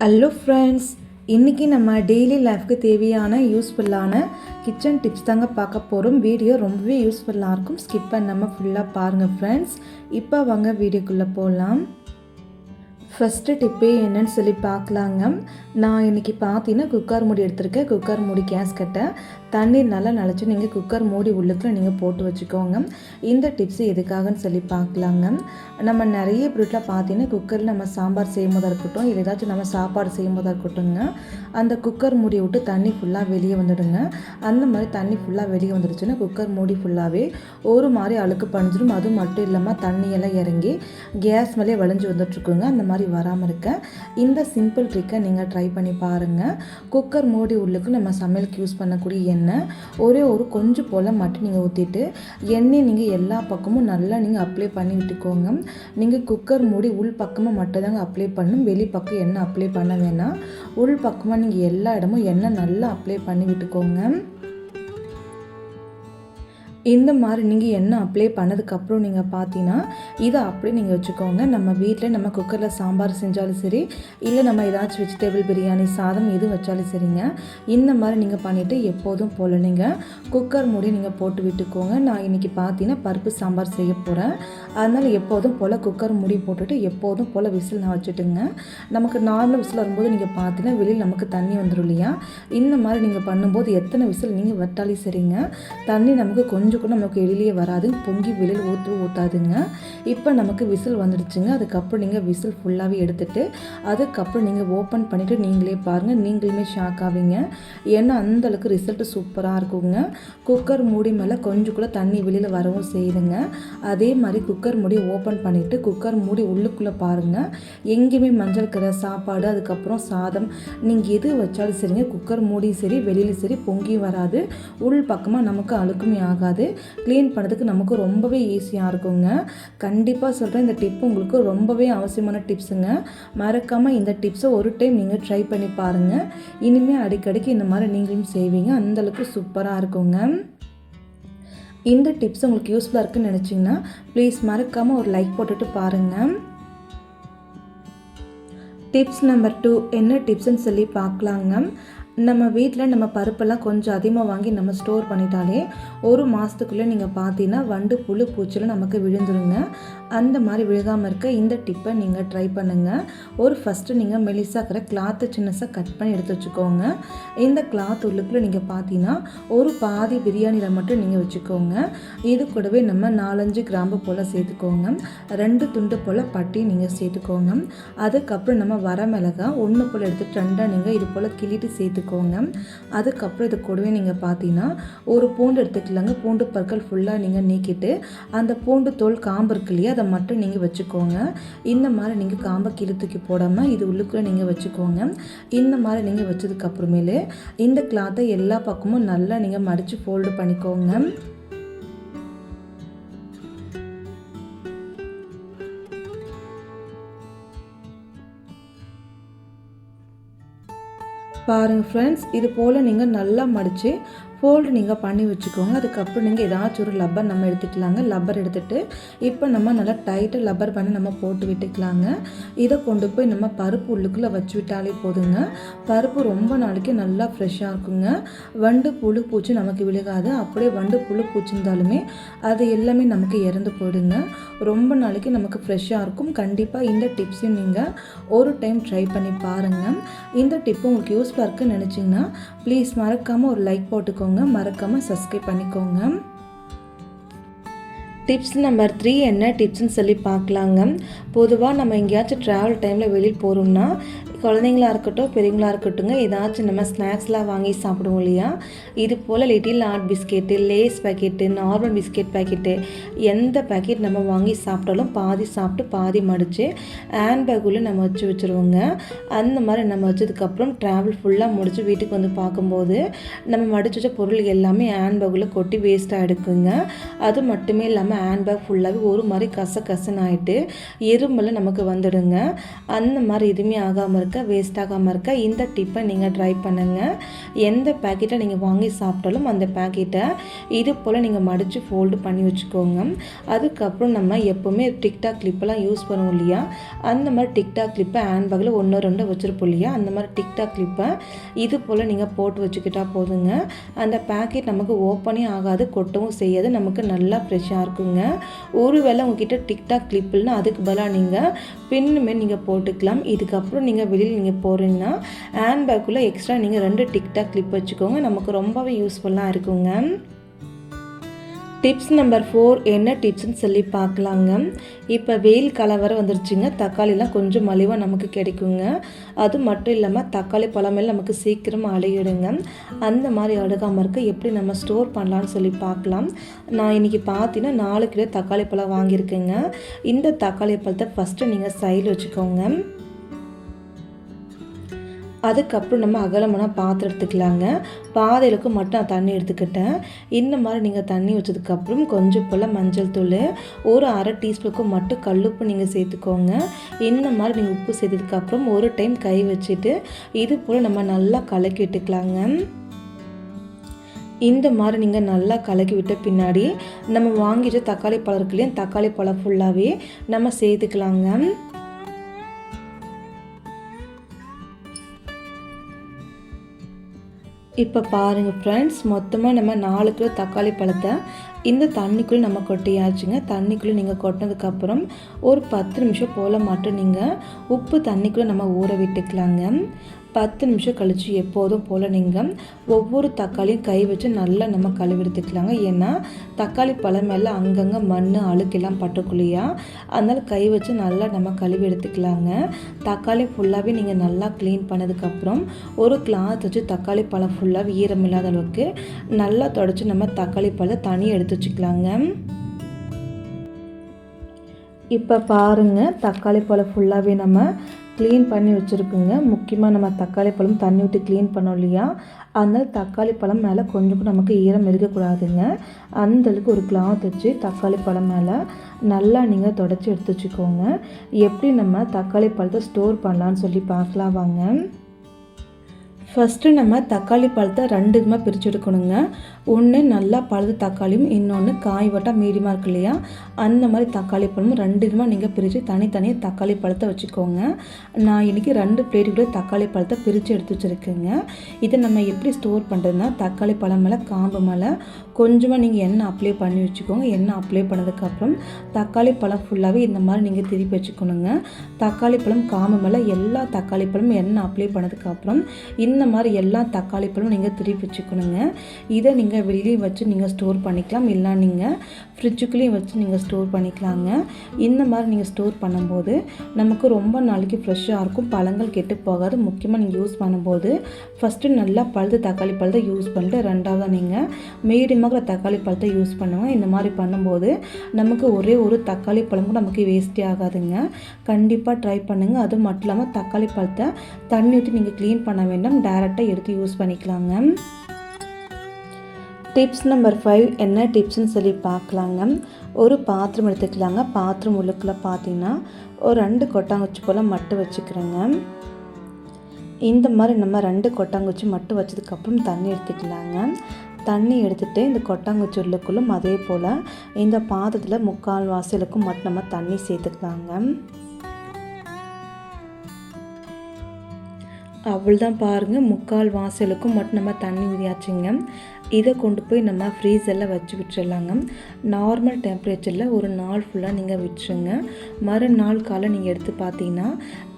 Hello friends, இன்றைக்கி நம்ம daily லைஃப்க்கு தேவையான யூஸ்ஃபுல்லான கிச்சன் டிப்ஸ் தாங்க பார்க்க போகிறோம். வீடியோ ரொம்பவே யூஸ்ஃபுல்லாக இருக்கும். ஸ்கிப் பண்ணாமல் ஃபுல்லாக பாருங்கள் ஃப்ரெண்ட்ஸ். இப்போ வாங்க வீடியோக்குள்ளே போகலாம். ஃபஸ்ட்டு டிப்பே என்னன்னு சொல்லி பார்க்கலாங்க. நான் இன்றைக்கி பார்த்தீங்கன்னா குக்கர் மூடி எடுத்திருக்கேன். குக்கர் மூடி கேஸ்கட்டை தண்ணீர் நல்லா நனைச்சி நீங்கள் குக்கர் மூடி உள்ளுக்குள்ள நீங்கள் போட்டு வச்சுக்கோங்க. இந்த டிப்ஸு எதுக்காகன்னு சொல்லி பார்க்கலாங்க. நம்ம நிறைய வீட்டில் பார்த்தீங்கன்னா குக்கரில் நம்ம சாம்பார் செய்யும் போதாக இருக்கட்டும், இல்லை ஏதாச்சும் நம்ம சாப்பாடு செய்யும் போதாக இருக்கட்டும்ங்க, அந்த குக்கர் மூடி விட்டு தண்ணி ஃபுல்லாக வெளியே வந்துடுங்க. அந்த மாதிரி தண்ணி ஃபுல்லாக வெளியே வந்துடுச்சுன்னா குக்கர் மூடி ஃபுல்லாகவே ஒரு மாதிரி அழுக்கு பணிஞ்சிடும். அது மட்டும் இல்லாமல் தண்ணியெல்லாம் இறங்கி கேஸ் மேலே வளைஞ்சு வந்துட்டுருக்குங்க. அந்த மாதிரி வராமல் இருக்க இந்த சிம்பிள் ட்ரிக்கை நீங்கள் ட்ரை பண்ணி பாருங்கள். குக்கர் மூடி உள்ளுக்கு நம்ம சமையலுக்கு யூஸ் பண்ணக்கூடிய எண்ணெய் ஒரே ஒரு கொஞ்சம் போல் மட்டும் நீங்கள் ஊற்றிட்டு எண்ணெய் நீங்கள் எல்லா பக்கமும் நல்லா நீங்கள் அப்ளை பண்ணி விட்டுக்கோங்க. நீங்கள் குக்கர் மூடி உள் பக்கமாக மட்டும் தாங்க அப்ளை பண்ணணும். வெளி பக்கம் எண்ணெய் அப்ளை பண்ண வேணாம். உள் பக்கமாக நீங்கள் எல்லா இடமும் எண்ணெய் நல்லா அப்ளை பண்ணி விட்டுக்கோங்க. இந்த மாதிரி நீங்கள் எண்ணெய் அப்ளை பண்ணதுக்கப்புறம் நீங்கள் பார்த்தீங்கன்னா இதை அப்படியே நீங்கள் வச்சுக்கோங்க. நம்ம வீட்டில் நம்ம குக்கரில் சாம்பார் செஞ்சாலும் சரி, இல்லை நம்ம ஏதாச்சும் வெஜிடபிள் பிரியாணி சாதம் எது வச்சாலும் சரிங்க, இந்த மாதிரி நீங்கள் பண்ணிவிட்டு எப்போதும் போல் நீங்கள் குக்கர் மூடி நீங்கள் போட்டு விட்டுக்கோங்க. நான் இன்றைக்கி பார்த்தீங்கன்னா பருப்பு சாம்பார் செய்ய போகிறேன். அதனால் எப்போதும் போல் குக்கர் மூடி போட்டுட்டு எப்போதும் போல் விசில் நான் வச்சுட்டுங்க. நமக்கு நார்மல் விசில் வரும்போது நீங்கள் பார்த்தீங்கன்னா வெளியில் நமக்கு தண்ணி வந்துடும் இல்லையா? இந்த மாதிரி நீங்கள் பண்ணும்போது எத்தனை விசில் நீங்கள் வட்டாலும் சரிங்க, தண்ணி நமக்கு கொஞ்சம் கூட நமக்கு வெளியே வராது, பொங்கி வெளியில் ஊற்றாதுங்க. இப்போ நமக்கு விசில் வந்துடுச்சுங்க. அதுக்கப்புறம் நீங்கள் விசில் ஃபுல்லாகவே எடுத்துகிட்டு அதுக்கப்புறம் நீங்கள் ஓப்பன் பண்ணிவிட்டு நீங்களே பாருங்கள், நீங்களுமே ஷாக் ஆவீங்க. ஏன்னா அந்தளவுக்கு ரிசல்ட்டு சூப்பராக இருக்குங்க. குக்கர் மூடி மேலே கொஞ்சம் கூட தண்ணி வெளியில் வரவும் செய்யுதுங்க. அதே மாதிரி குக்கர் மூடி ஓப்பன் பண்ணிவிட்டு குக்கர் மூடி உள்ளுக்குள்ளே பாருங்கள், எங்கேயுமே மஞ்சள் கரை சாப்பாடு அதுக்கப்புறம் சாதம் நீங்கள் எது வச்சாலும் சரிங்க, குக்கர் மூடி சரி வெளியில் சரி பொங்கியும் வராது, உள் பக்கமாக நமக்கு அழுக்குமே ஆகாது. க்ளீன் பண்ணுறதுக்கு நமக்கு ரொம்பவே ஈஸியாக இருக்குங்க. கண்டிப்பாக சொல்கிறேன், இந்த டிப் உங்களுக்கு ரொம்பவே அவசியமான டிப்ஸுங்க. மறக்காமல் இந்த டிப்ஸை ஒரு டைம் நீங்கள் ட்ரை பண்ணி பாருங்கள். இனிமேல் அடிக்கடிக்கு இந்த மாதிரி நீங்களும் செய்வீங்க. அந்தளவுக்கு சூப்பராக இருக்குங்க. இந்த டிப்ஸ் உங்களுக்கு யூஸ்ஃபுல்லாக இருக்குன்னு நினச்சிங்கன்னா ப்ளீஸ் மறக்காமல் ஒரு லைக் போட்டுட்டு பாருங்கள். டிப்ஸ் நம்பர் 2 என்ன டிப்ஸ்ன்னு சொல்லி பார்க்கலாங்க. நம்ம வீட்டில் நம்ம பருப்பெல்லாம் கொஞ்சம் அதிகமாக வாங்கி நம்ம ஸ்டோர் பண்ணிட்டாலே ஒரு மாதத்துக்குள்ளே நீங்கள் பார்த்தீங்கன்னா வண்டு புழு பூச்சிலாம் நமக்கு விழுந்துருங்க. அந்த மாதிரி விழுகாமல் இருக்க இந்த டிப்பை நீங்கள் ட்ரை பண்ணுங்கள். ஃபஸ்ட்டு நீங்கள் மெலிசாக்கிற கிளாத்து சின்னசாக கட் பண்ணி எடுத்து வச்சுக்கோங்க. இந்த கிளாத் உள்ளுக்குள்ளே நீங்கள் பார்த்தீங்கன்னா ஒரு பாதி பிரியாணியில் மட்டும் நீங்கள் வச்சுக்கோங்க. இது கூடவே நம்ம 4-5 கிராம்பு போல் சேர்த்துக்கோங்க. 2 துண்டு போல் பட்டி நீங்கள் சேர்த்துக்கோங்க. அதுக்கப்புறம் நம்ம வரமிளகாய் 1 போல் எடுத்துட்டு 2 நீங்கள் இது போல் கிள்ளிட்டு சேர்த்துக்கோங்க. அதுக்கப்புறம் இது கூடவே நீங்கள் பார்த்தீங்கன்னா ஒரு பூண்டு எடுத்துக்கலாங்க. பூண்டு பற்கள் ஃபுல்லாக நீங்கள் நீக்கிட்டு அந்த பூண்டு தோல் காம்பு இருக்கு இல்லையா, அதை மட்டும் நீங்கள் வச்சுக்கோங்க. இந்த மாதிரி நீங்கள் காம்பை கீழே தூக்கி போடாமல் இது உள்ளுக்குள்ளே நீங்கள் வச்சுக்கோங்க. இந்த மாதிரி நீங்கள் வச்சதுக்கப்புறமேலே இந்த கிளாத்தை எல்லா பக்கமும் நல்லா நீங்கள் மடித்து ஃபோல்டு பண்ணிக்கோங்க. பாருங்கள் ஃப்ரெண்ட்ஸ், இது போல் நீங்கள் நல்லா மடித்து ஃபோல்டு நீங்கள் பண்ணி வச்சுக்கோங்க. அதுக்கப்புறம் நீங்கள் ஏதாச்சும் ஒரு லப்பர் நம்ம எடுத்துக்கலாங்க. லப்பர் எடுத்துகிட்டு இப்போ நம்ம நல்லா டைட்டாக லப்பர் பண்ணி நம்ம போட்டு விட்டுக்கலாங்க. இதை கொண்டு போய் நம்ம பருப்பு உள்ளுக்குள்ளே வச்சு விட்டாலே போதுங்க. பருப்பு ரொம்ப நாளைக்கு நல்லா ஃப்ரெஷ்ஷாக இருக்குங்க. வண்டு புழு பூச்சி நமக்கு விழுகாது. அப்படியே வண்டு புழு பூச்சி இருந்தாலுமே அது எல்லாமே நமக்கு இறந்து போயிடுங்க. ரொம்ப நாளைக்கு நமக்கு ஃப்ரெஷ்ஷாக இருக்கும். கண்டிப்பாக இந்த டிப்ஸையும் நீங்கள் ஒரு டைம் ட்ரை பண்ணி பாருங்கள். இந்த டிப்பு உங்களுக்கு யூஸ்ஃபுல்லாக இருக்குன்னு நினச்சிங்கன்னா ப்ளீஸ் மறக்காமல் ஒரு லைக் போட்டுக்கோங்க. மறக்காமல் சப்ஸ்கிரைப் பண்ணிக்கோங்க. டிப்ஸ் நம்பர் 3 என்ன டிப்ஸ்ன்னு சொல்லி பார்க்கலாங்க. பொதுவாக நம்ம எங்கேயாச்சும் ட்ராவல் டைமில் வெளியில் போகிறோம்னா குழந்தைங்களா இருக்கட்டும் பெரியவங்களா இருக்கட்டுங்க, ஏதாச்சும் நம்ம ஸ்நாக்ஸ்லாம் வாங்கி சாப்பிடுவோம் இல்லையா? இது போல் little heart biscuit, Lay's packet, normal biscuit packet எந்த பேக்கெட் நம்ம வாங்கி சாப்பிட்டாலும் பாதி சாப்பிட்டு பாதி மடித்து ஹேண்ட்பேக்குள்ளே நம்ம வச்சுருவோங்க. அந்த மாதிரி நம்ம வச்சதுக்கப்புறம் ட்ராவல் ஃபுல்லாக முடிச்சு வீட்டுக்கு வந்து பார்க்கும்போது நம்ம மடிச்சு வச்ச பொருள் எல்லாமே ஹேண்ட்பேக்குள்ளே கொட்டி வேஸ்ட்டாக எடுக்குங்க. அது மட்டுமே இல்லாமல் ஹேண்ட்பேக் ஃபுல்லாகவே ஒரு மாதிரி கசன்னு ஆகிட்டு எறும்பெல்லாம் நமக்கு வந்துடுங்க. அந்த மாதிரி எதுவுமே ஆகாமல் இருக்க வேஸ்ட் ஆகாமல் இருக்க இந்த டிப்பை நீங்கள் ட்ரை பண்ணுங்கள். எந்த பேக்கெட்டை நீங்கள் வாங்கி சாப்பிட்டாலும் அந்த பேக்கெட்டை இது போல் நீங்கள் மடித்து ஃபோல்டு பண்ணி வச்சுக்கோங்க. அதுக்கப்புறம் நம்ம எப்போவுமே டிக்டாக் கிளிப்பெல்லாம் யூஸ் பண்ணுவோம் இல்லையா, அந்த மாதிரி டிக்டாக் கிளிப்பை ஹேண்ட்பேக்கில் 1-2 வச்சுருப்போம் இல்லையா, அந்த மாதிரி டிக்டாக் கிளிப்பை இது போல் நீங்கள் போட்டு வச்சுக்கிட்டால் போதுங்க. அந்த பேக்கெட் நமக்கு ஓப்பனே ஆகாது, கொட்டவும் செய்யாது, நமக்கு நல்லா ஃப்ரெஷ்ஷாக இருக்குங்க. ஒருவேளை உங்ககிட்ட டிக்டாக் கிளிப் இல்லைனா அதுக்கு பதிலாக நீங்கள் பின்னுமே நீங்கள் போட்டுக்கலாம். இதுக்கப்புறம் நீங்கள் வெளியில் நீங்கள் போகிறீங்கன்னா ஹேண்ட்பேக்குள்ளே எக்ஸ்ட்ரா நீங்கள் 2 டிக்டாக் கிளிப் வச்சுக்கோங்க, நமக்கு ரொம்பவே யூஸ்ஃபுல்லாக இருக்குங்க. டிப்ஸ் நம்பர் 4 என்ன டிப்ஸ்ன்னு சொல்லி பார்க்கலாங்க. இப்போ வெயில் காலம் வர வந்துருச்சுங்க, தக்காளிலாம் கொஞ்சம் மலிவாக நமக்கு கிடைக்குங்க. அது மட்டும் இல்லாமல் தக்காளி பழமெல்லாம் நமக்கு சீக்கிரமாக அழுகிடுங்க. அந்த மாதிரி அழுகாமல் இருக்க எப்படி நம்ம ஸ்டோர் பண்ணலான்னு சொல்லி பார்க்கலாம். நான் இன்றைக்கி பார்த்தீங்கன்னா 4 கிலோ தக்காளி பழம் வாங்கியிருக்கேங்க. இந்த தக்காளி பழத்தை ஃபஸ்ட்டு நீங்கள் சைடில் வச்சுக்கோங்க. அதுக்கப்புறம் நம்ம அகலமான பாத்திரம் எடுத்துக்கலாங்க. பாதையிலுக்கு மட்டும் நான் தண்ணி எடுத்துக்கிட்டேன். இந்த மாதிரி நீங்கள் தண்ணி வச்சதுக்கப்புறம் கொஞ்சம் போல் மஞ்சள் தூள், ஒரு அரை டீஸ்பூனுக்கு மட்டும் கல்லுப்பு நீங்கள் சேர்த்துக்கோங்க. இந்த மாதிரி நீங்கள் உப்பு சேர்த்ததுக்கப்புறம் ஒரு டைம் கை வச்சுட்டு இது போல் நம்ம நல்லா கலக்கி விட்டுக்கலாங்க. இந்த மாதிரி நீங்கள் நல்லா கலக்கி விட்ட பின்னாடி நம்ம வாங்கிட்டு தக்காளி பழம் இருக்கு இல்லையா, தக்காளி பழம் ஃபுல்லாகவே நம்ம சேர்த்துக்கலாங்க. இப்போ பாருங்கள் ஃப்ரெண்ட்ஸ், மொத்தமாக நம்ம 4 கிலோ தக்காளி பழத்தை இந்த தண்ணிக்குள்ளே நம்ம கொட்டியாச்சுங்க. தண்ணிக்குள்ளே நீங்கள் கொட்டினதுக்கப்புறம் ஒரு 10 நிமிஷம் போல் மட்டும் நீங்கள் உப்பு தண்ணிக்குள்ளே நம்ம ஊற விட்டுக்கலாங்க. 10 நிமிஷம் கழித்து எப்போதும் போல் நீங்கள் ஒவ்வொரு தக்காளியும் கை வச்சு நல்லா நம்ம கழுவி எடுத்துக்கலாங்க. ஏன்னா தக்காளி பழம் மேலே அங்கங்கே மண் அழுக்கெல்லாம் பட்டுக்குள்ளையா, அதனால் கை வச்சு நல்லா நம்ம கழுவி எடுத்துக்கலாங்க. தக்காளி ஃபுல்லாகவே நீங்கள் நல்லா க்ளீன் பண்ணதுக்கப்புறம் ஒரு கிளாத் வச்சு தக்காளி பழம் ஃபுல்லாக ஈரம் இல்லாத அளவுக்கு நல்லா தொடச்சி நம்ம தக்காளி பழத்தை தனியாக எடுத்து வச்சுக்கலாங்க. இப்போ பாருங்கள், தக்காளி பழம் ஃபுல்லாகவே நம்ம க்ளீன் பண்ணி வச்சுருக்குங்க. முக்கியமாக நம்ம தக்காளி பழம் தண்ணி விட்டு க்ளீன் பண்ணோம் இல்லையா, அதனால் தக்காளி பழம் மேலே கொஞ்சம் நமக்கு ஈரம் இருக்கக்கூடாதுங்க. அந்தளவுக்கு ஒரு கிளாத் வச்சு தக்காளி பழம் மேலே நல்லா நீங்கள் தொடச்சி எடுத்து வச்சுக்கோங்க. எப்படி நம்ம தக்காளி பழத்தை ஸ்டோர் பண்ணலான்னு சொல்லி பார்க்கலாம் வாங்க. ஃபஸ்ட்டு நம்ம தக்காளி பழத்தை 2 விதமாக பிரித்து எடுக்கணுங்க. ஒன்று நல்லா பழுது தக்காளியும், இன்னொன்று காய் வட்டா மீடியமாக இருக்கு இல்லையா, அந்த மாதிரி தக்காளி பழமும் 2 விதமாக நீங்கள் பிரித்து தனித்தனியாக தக்காளி பழத்தை வச்சுக்கோங்க. நான் இன்றைக்கி 2 பிளேட்டுக்குள்ளே தக்காளி பழத்தை பிரித்து எடுத்து வச்சுருக்கேங்க. இதை நம்ம எப்படி ஸ்டோர் பண்ணுறதுனா, தக்காளி பழம் மேலே காம்பு மேலே கொஞ்சமாக நீங்கள் எண்ணெய் அப்ளை பண்ணி வச்சுக்கோங்க. எண்ணெய் அப்ளை பண்ணதுக்கப்புறம் தக்காளி பழம் ஃபுல்லாகவே இந்த மாதிரி நீங்கள் திருப்பி வச்சுக்கணுங்க. தக்காளி பழம் காம்பு மேலே எல்லா தக்காளி பழமும் எண்ணெய் அப்ளை பண்ணதுக்கப்புறம் இந்த மாதிரி எல்லா தக்காளி பழமும் நீங்கள் திருப்பி வச்சுக்கணுங்க. இதை நீங்கள் வெளியே வச்சு நீங்கள் ஸ்டோர் பண்ணிக்கலாம், இல்லை நீங்கள் ஃப்ரிட்ஜுக்குள்ளேயும் வச்சு நீங்கள் ஸ்டோர் பண்ணிக்கலாங்க. இந்த மாதிரி நீங்கள் ஸ்டோர் பண்ணும்போது நமக்கு ரொம்ப நாளைக்கு ஃப்ரெஷ்ஷாக இருக்கும், பழங்கள் கெட்டு போகாது. முக்கியமாக நீங்கள் யூஸ் பண்ணும்போது ஃபஸ்ட்டு நல்லா பழுது தக்காளி பழத்தை யூஸ் பண்ணிட்டு ரெண்டாவதாக நீங்கள் மீடியமாக தக்காளி பழத்தை யூஸ் பண்ணுவாங்க. இந்த மாதிரி பண்ணும்போது நமக்கு ஒரே ஒரு தக்காளி பழம் கூட நமக்கு வேஸ்டே ஆகாதுங்க. கண்டிப்பாக ட்ரை பண்ணுங்கள். அது மட்டும் இல்லாமல் தக்காளி பழத்தை தண்ணி ஊற்றி நீங்கள் க்ளீன் பண்ண வேண்டாம், டைரெக்டாக எடுத்து யூஸ் பண்ணிக்கலாங்க. டிப்ஸ் நம்பர் 5 என்ன டிப்ஸ்ன்னு சொல்லி பார்க்கலாங்க. ஒரு பாத்திரம் எடுத்துக்கலாங்க. பாத்திரம் உள்ளுக்குள்ளே பார்த்தீங்கன்னா ஒரு 2 கொட்டாங்குச்சி போல் மட்டு வச்சுக்கிறேங்க. இந்த மாதிரி நம்ம 2 கொட்டாங்குச்சி மட்டு வச்சதுக்கப்புறம் தண்ணி எடுத்துக்கலாங்க. தண்ணி எடுத்துகிட்டு இந்த கொட்டாங்குச்சி உள்ளுக்குள்ளும் அதே போல் இந்த பாத்திரத்தில் 3/4 வாசலுக்கும் மட்டும் நம்ம தண்ணி சேர்த்துக்கலாங்க. அவ்வளோதான் பாருங்கள், 3/4 வாசலுக்கும் மட்டும் நம்ம தண்ணி ஊற்றியாச்சுங்க. இதை கொண்டு போய் நம்ம ஃப்ரீசரில் வச்சு விட்டுறலாங்க. நார்மல் டெம்பரேச்சரில் ஒரு நாள் ஃபுல்லாக நீங்கள் விட்டுருங்க. மறுநாள் காலை நீங்கள் எடுத்து பார்த்தீங்கன்னா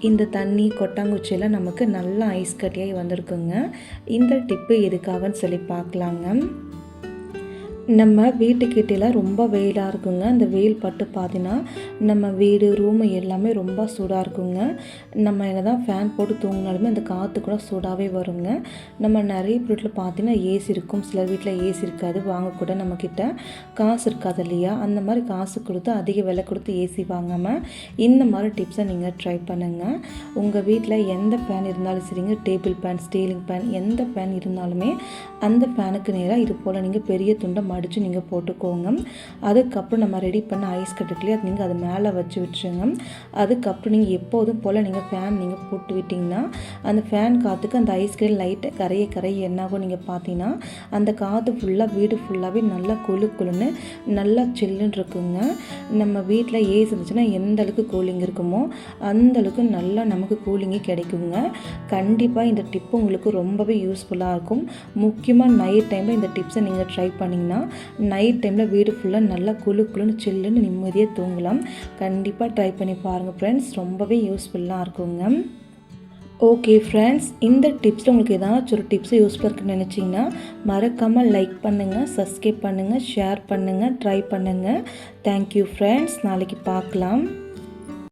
இந்த தண்ணி கொட்டாங்குச்சியெல்லாம் நமக்கு நல்லா ஐஸ் கட்டியாகி வந்திருக்குங்க. இந்த டிப்பு எதுக்காகன்னு சொல்லி பார்க்கலாங்க. நம்ம வீட்டுக்கிட்டலாம் ரொம்ப வெயிலாக இருக்குங்க. அந்த வெயில் பட்டு பார்த்தீங்கன்னா நம்ம வீடு ரூமு எல்லாமே ரொம்ப சூடாக இருக்குங்க. நம்ம என்ன தான் ஃபேன் போட்டு தூங்கினாலுமே அந்த காற்று கூட சூடாகவே வருங்க. நம்ம நிறைய வீட்டில் பார்த்தீங்கன்னா ஏசி இருக்கும், சில வீட்டில் ஏசி இருக்காது, வாங்கக்கூட நம்மக்கிட்ட காசு இருக்காது இல்லையா. அந்த மாதிரி காசு கொடுத்து அதிக விலை கொடுத்து ஏசி வாங்காமல் இந்த மாதிரி டிப்ஸை நீங்கள் ட்ரை பண்ணுங்கள். உங்கள் வீட்டில் எந்த ஃபேன் இருந்தாலும் சரிங்க, டேபிள் ஃபேன், ஸ்டீலிங் ஃபேன், எந்த ஃபேன் இருந்தாலுமே அந்த ஃபேனுக்கு நேராக இது போல் நீங்கள் பெரிய துண்டை மடித்து நீங்கள் போட்டுக்கோங்க. அதுக்கப்புறம் நம்ம ரெடி பண்ண ஐஸ் கட்டுக்குள்ளேயே அது நீங்கள் அது மேலே வச்சு விட்டுருங்க. அதுக்கப்புறம் நீங்கள் எப்போதும் போல் நீங்கள் ஃபேன் நீங்கள் போட்டு விட்டிங்கன்னா அந்த ஃபேன் காற்றுக்கு அந்த ஐஸ் கட்டி லைட்டாக கரைய என்னாகும் நீங்கள் பார்த்தீங்கன்னா அந்த காற்று ஃபுல்லாக வீடு ஃபுல்லாகவே நல்லா குளுன்னு நல்லா சில்லுன்னு இருக்குங்க. நம்ம வீட்டில் ஏசி இருந்துச்சுன்னா எந்த அளவுக்கு கூலிங் இருக்குமோ அந்தளவுக்கு நல்லா நமக்கு கூலிங்கே கிடைக்குங்க. கண்டிப்பாக இந்த டிப்பு உங்களுக்கு ரொம்பவே யூஸ்ஃபுல்லாக இருக்கும். முக்கியமாக நைட் டைமில் இந்த டிப்ஸை நீங்கள் ட்ரை பண்ணிங்கன்னா நைட் டைமில் வீடு ஃபுல்லாக நல்லா குளுன்னு சில்லுன்னு நிம்மதியாக தூங்கலாம். கண்டிப்பாக ட்ரை பண்ணி பாருங்கள் ஃப்ரெண்ட்ஸ், ரொம்பவே யூஸ்ஃபுல்லாக இருக்குங்க. ஓகே ஃப்ரெண்ட்ஸ், இந்த டிப்ஸில் உங்களுக்கு ஏதாச்சும் ஒரு டிப்ஸு யூஸ்ஃபுல்லாக இருக்குன்னு நினச்சிங்கன்னா மறக்காமல் லைக் பண்ணுங்கள், சப்ஸ்கிரைப் பண்ணுங்கள், ஷேர் பண்ணுங்கள், ட்ரை பண்ணுங்கள். தேங்க்யூ ஃப்ரெண்ட்ஸ், நாளைக்கு பார்க்கலாம்.